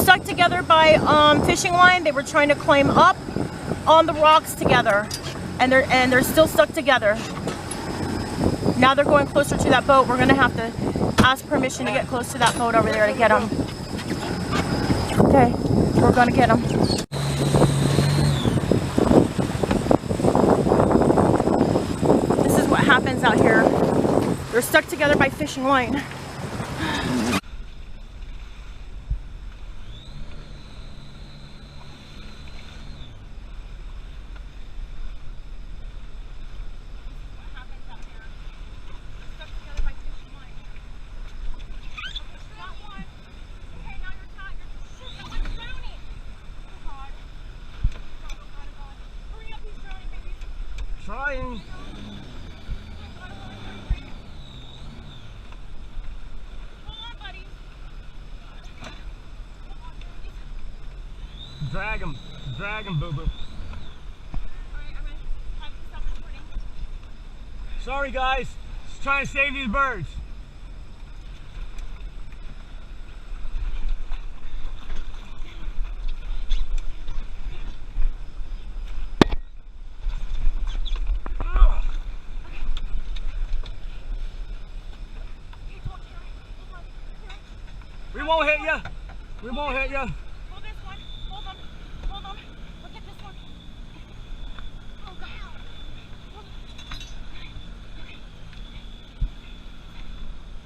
stuck together by fishing line. They were trying to climb up on the rocks together, and they're still stuck together. Now they're going closer to that boat. We're gonna have to ask permission to get close to that boat over there to get them. Okay, we're gonna get them. This is what happens out here. They're stuck together by fishing line. Trying. Drag him, boo boo. Sorry guys, just trying to save these birds. We won't hit you. We won't hit you. Hold this one. Hold on. Hold on. Look at this one. Oh God.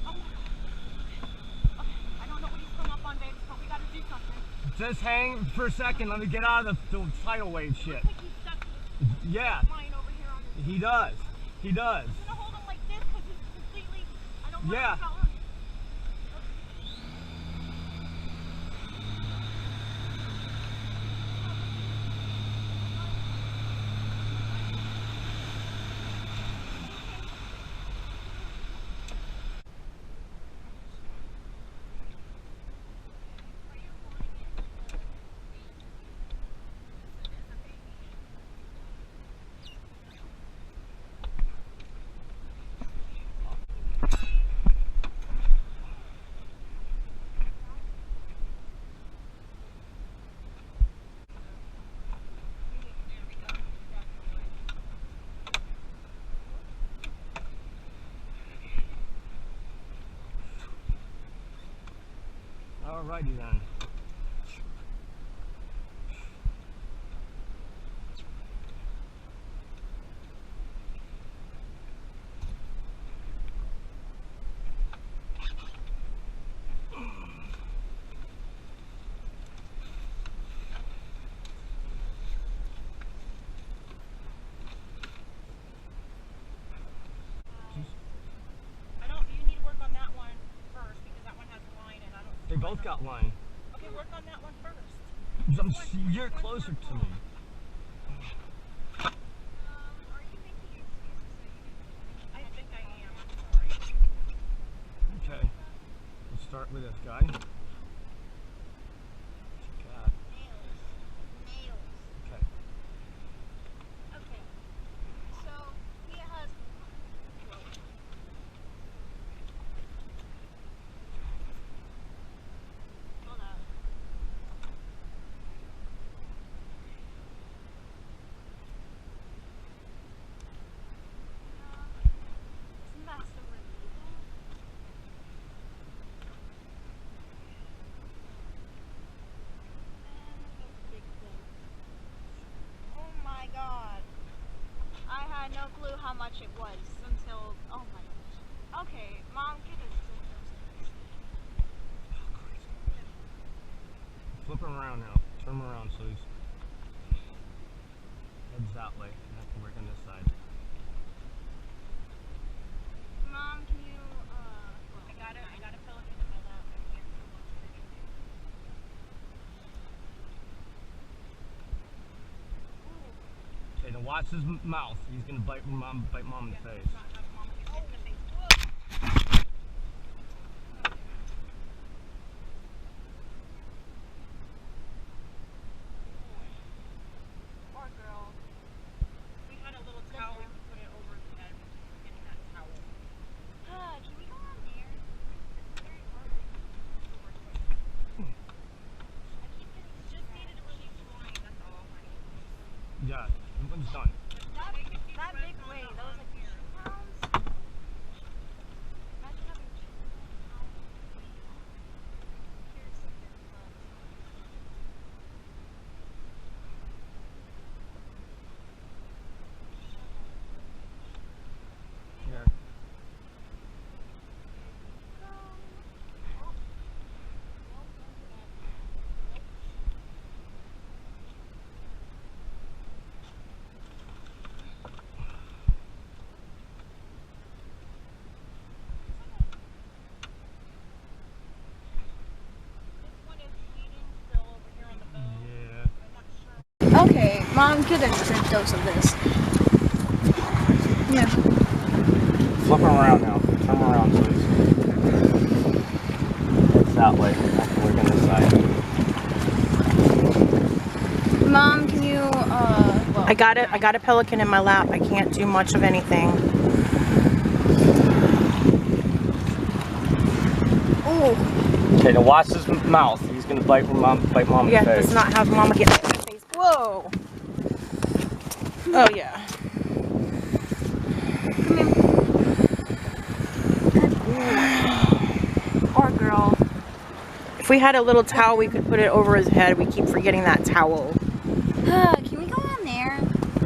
Oh my God. Okay. I don't know what he's come up on, babe, but we gotta do something. Just hang for a second. Let me get out of the tidal wave shit. I think he's stuck to the Yeah. line over here on this. He does. He does. I'm gonna hold him like this because he's completely. I don't want Yeah. to tell him. Alrighty then. You need to work on that one first because that one has a line and I don't. They both got line. Okay, work on that one first. You're closer to me. Are you making excuses? I think I am. I'm sorry. Okay. Let's start with this guy. What you got? Nails. Okay. Okay. So he has. Hold on. Isn't that so relieving? Oh my God. I had no clue how much it was until, oh my gosh. Okay, Mom, get a scissors. Flip him around now. Turn him around so he's heads that way. And I can work on this side. Mom, can you, I got a Pelican in my lap. I can't do much of anything. Okay, now watch his mouth. He's gonna bite mom in the face. Not have Mom get hit in the face. Poor girl. We had a little towel. We could put it over his head and that towel. can we go on there? It's very hard. one's done. That big weight, that was like 2 pounds. Imagine having 2 pounds of weight on piercing your thumbs. Yeah. Okay, Mom, get a good dose of this. Yeah. Flip him around now. Turn him around, please. It's that way. I have to work on this side. Mom, can you, well, I got a pelican in my lap. I can't do much of anything. ooh. Okay, now watch his mouth. He's gonna bite Mom in the face. Yeah, let's not have Mama get in my face. Whoa. Oh yeah. Come here. Poor girl. If we had a little towel, we could put it over his head. We keep forgetting that towel. Can we go down there?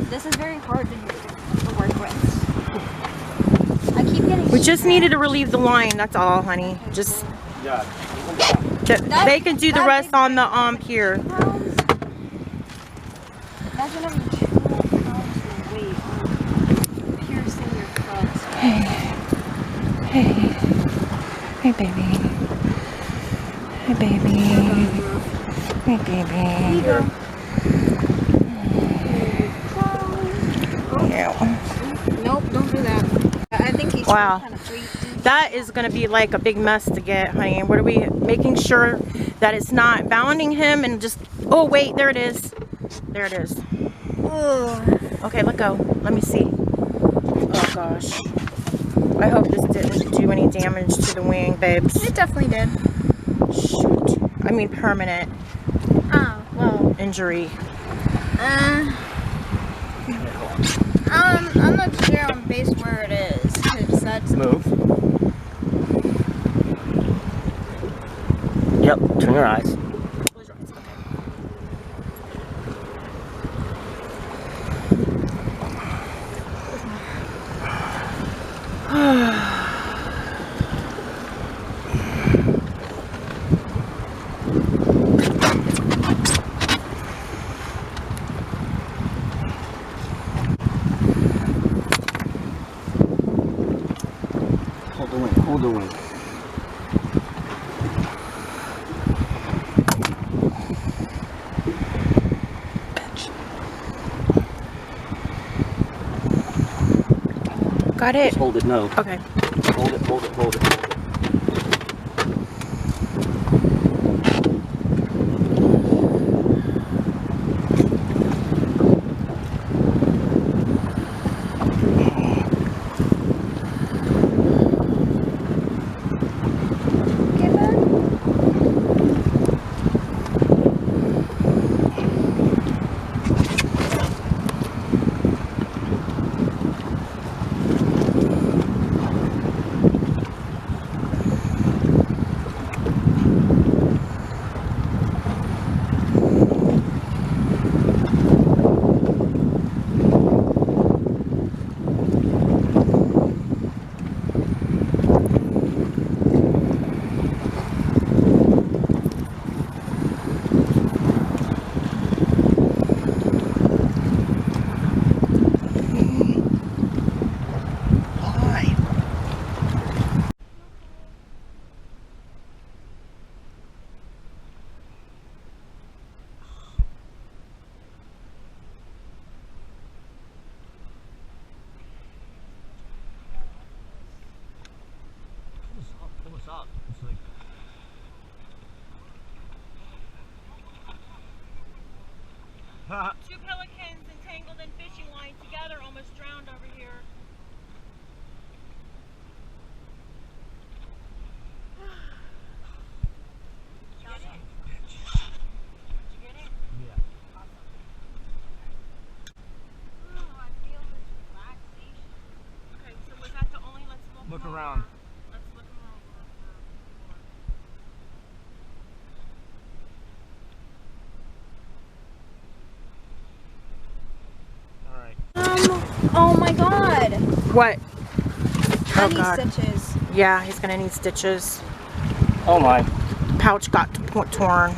This is very hard to work with. I keep getting We just needed to relieve the line. That's all, honey. Just Yeah. they can do the rest on the pier. pounds. Imagine having 2 pounds of weight on piercing your thumbs. Hey, baby. Hey, baby. Hey, baby. Ew. Nope, don't do that. I think he's Wow. kind of freaked. That is going to be like a big mess to get, honey. What are we making sure that it's not bounding him and just, oh wait, there it is. There it is. Okay, let go. Let me see. Oh gosh. I hope this didn't do any damage to the wing, babes. It definitely did. Shoot. I mean permanent Oh, well. injury. I'm not sure on base where it is. 'Cause that's Move. Yep. Turn your eyes. Close your eyes. Hold the wing. Got it? Just hold it, no. Okay. Hold it, hold it, hold it. Pull us up. It's like. Two pelicans entangled in fishing line together, almost drowned over here. Yeah. look around. Let's look All right. Oh my god. What? I need stitches. Yeah, he's gonna need stitches. Oh my. Pouch got torn.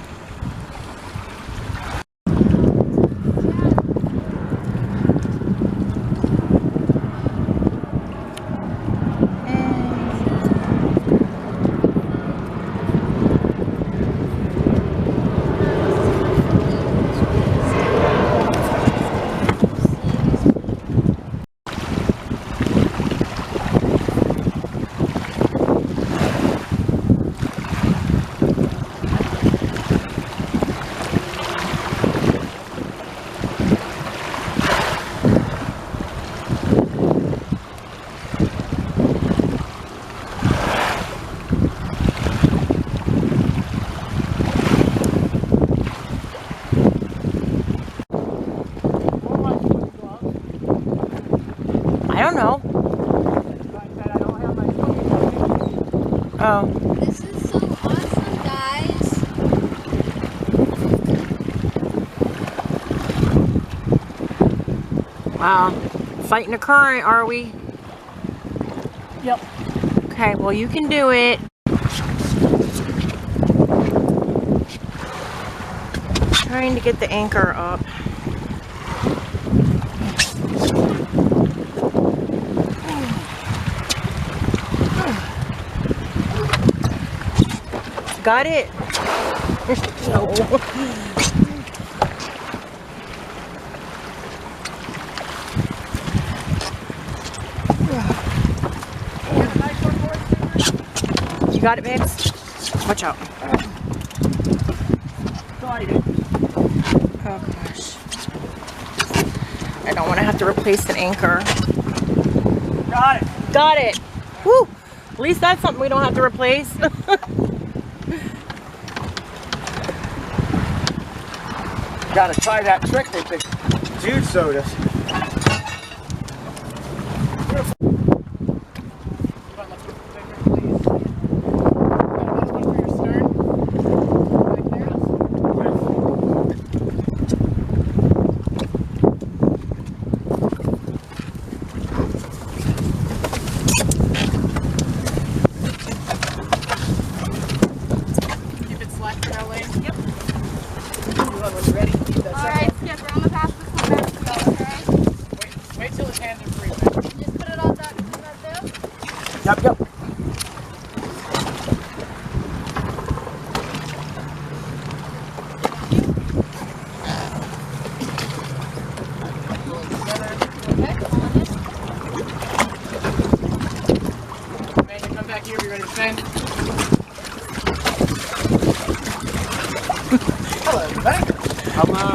I don't know. Oh. This is so awesome, guys. Wow. Fighting a current, are we? Yep. Okay, well you can do it. Trying to get the anchor up. Got it. No. You got it, babes? Watch out. Oh gosh. I don't want to have to replace an anchor. Got it. Got it. Woo! At least that's something we don't have to replace. Gotta try that trick that the dude showed us. Alright, Skip, we're on the path this one back to go, okay? Wait till his hands are free. Just put it on that bill. Yep, yep. Okay, Come back here, be ready to send. Hello, banker. Hello.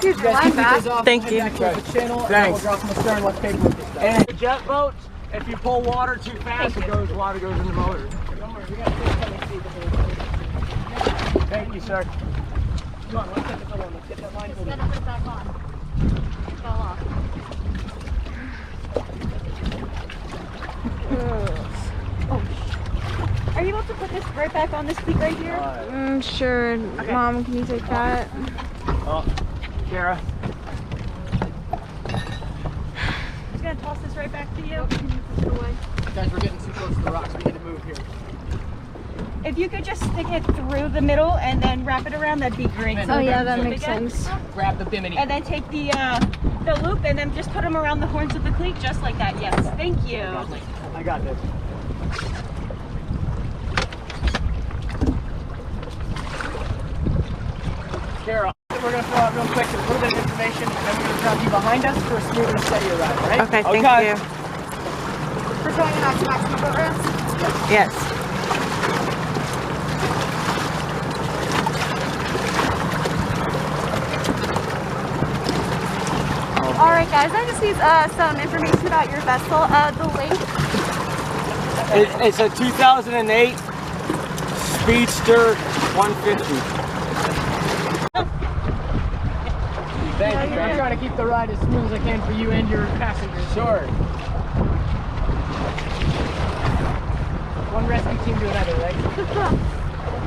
here's your line back. Thank you. Thanks. And the jet boat, if you pull water too fast, water goes in the motor. Thank you, sir. Come on, let's get the one. Let's get that line. Just gotta put it back on. It fell off. Are you able to put this right back on this cleat right here? Sure. Okay. Mom, can you take that? Oh, Kara. Just gonna toss this right back to you. Can you push it away? Guys, we're getting too close to the rocks. We need to move here. If you could just stick it through the middle and then wrap it around, that'd be great. Oh yeah, that So makes again, sense. Grab the bimini. And then take the loop and then just put them around the horns of the cleat, just like that. Yes, thank you. I got this. Kara, we're going to throw out real quick a little bit of information, and then we're going to drop you behind us for a smooth and steady ride, all right? Okay, thank you. We're trying not to maximum foot rest. Yes. Alright guys, I just need some information about your vessel. The length. It's a 2008 Speedster 150. Thank you. I'm trying to keep the ride as smooth as I can for you and your passengers. Sure. one rescue team to another, right?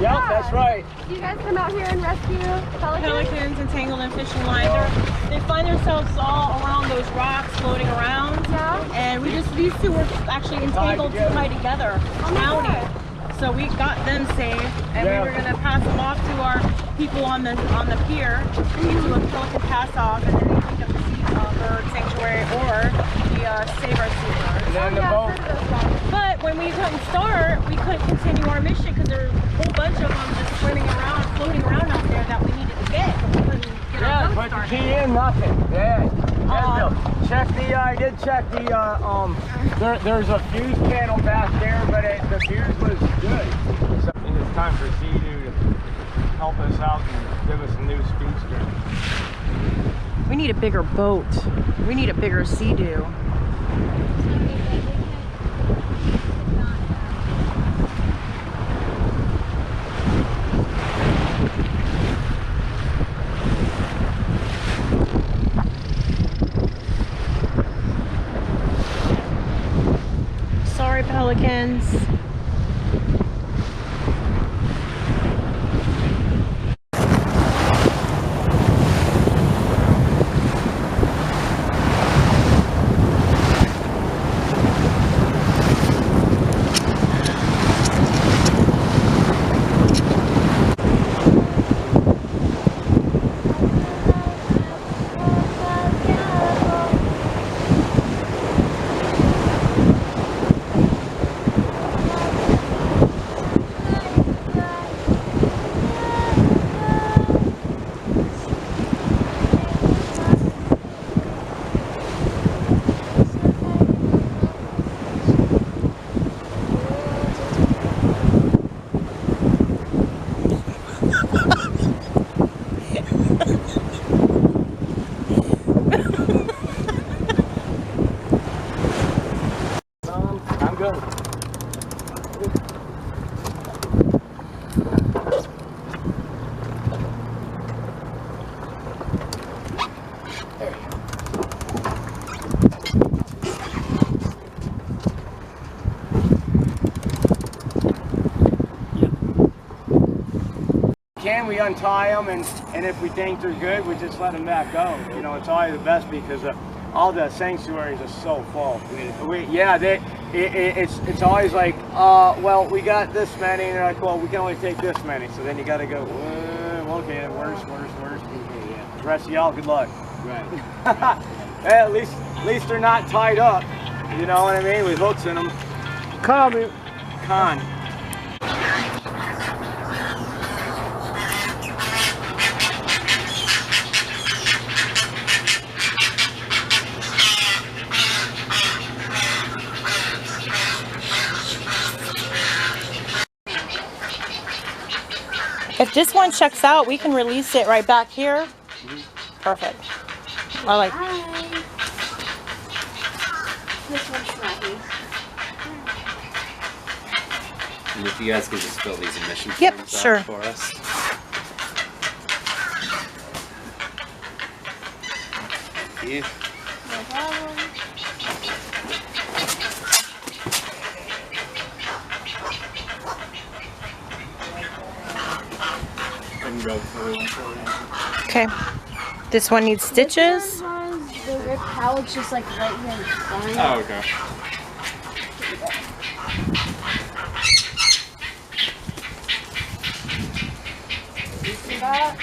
Yep, that's right. Do you guys come out here and rescue pelicans? Pelicans, entangled in fishing line. They find themselves all around those rocks, floating around. Yeah. And these two were actually entangled, tied together, drowning. So we got them safe, and we were gonna pass them off to our people on the pier to do a Pelican pass off, and then they pick up the Sea-Bird sanctuary or the Sea-Bird. And then the boat. But when we couldn't start, we couldn't continue our mission because there was a whole bunch of them just swimming around, floating around out there that we needed to get, but we couldn't get our boat Put the started. key in, nothing. Yeah. Check the, I did check the, there's a fuse panel back there, but the fuse was good. So I think it's time for Sea-Doo to help us out and give us a new speedster. We need a bigger boat. We need a bigger Sea-Doo. Sorry, Pelicans. I'm good. We untie them, and if we think they're good, we just let them back go. You know, it's always the best because all the sanctuaries are so full. It's always like, well, we got this many, and they're like, well, we can only take this many. So then you got to go, okay, worse. The rest of y'all, good luck. Right. At least they're not tied up. You know what I mean? With hooks in them. Con. If this one checks out, we can release it right back here. Perfect. I like. This one's snappy. And if you guys could just fill these emission Yep, forms sure. out for us. Thank you. No problem. Go through. Okay. This one needs stitches. The rip pallets just like right here in the spine. Oh, okay. You see that?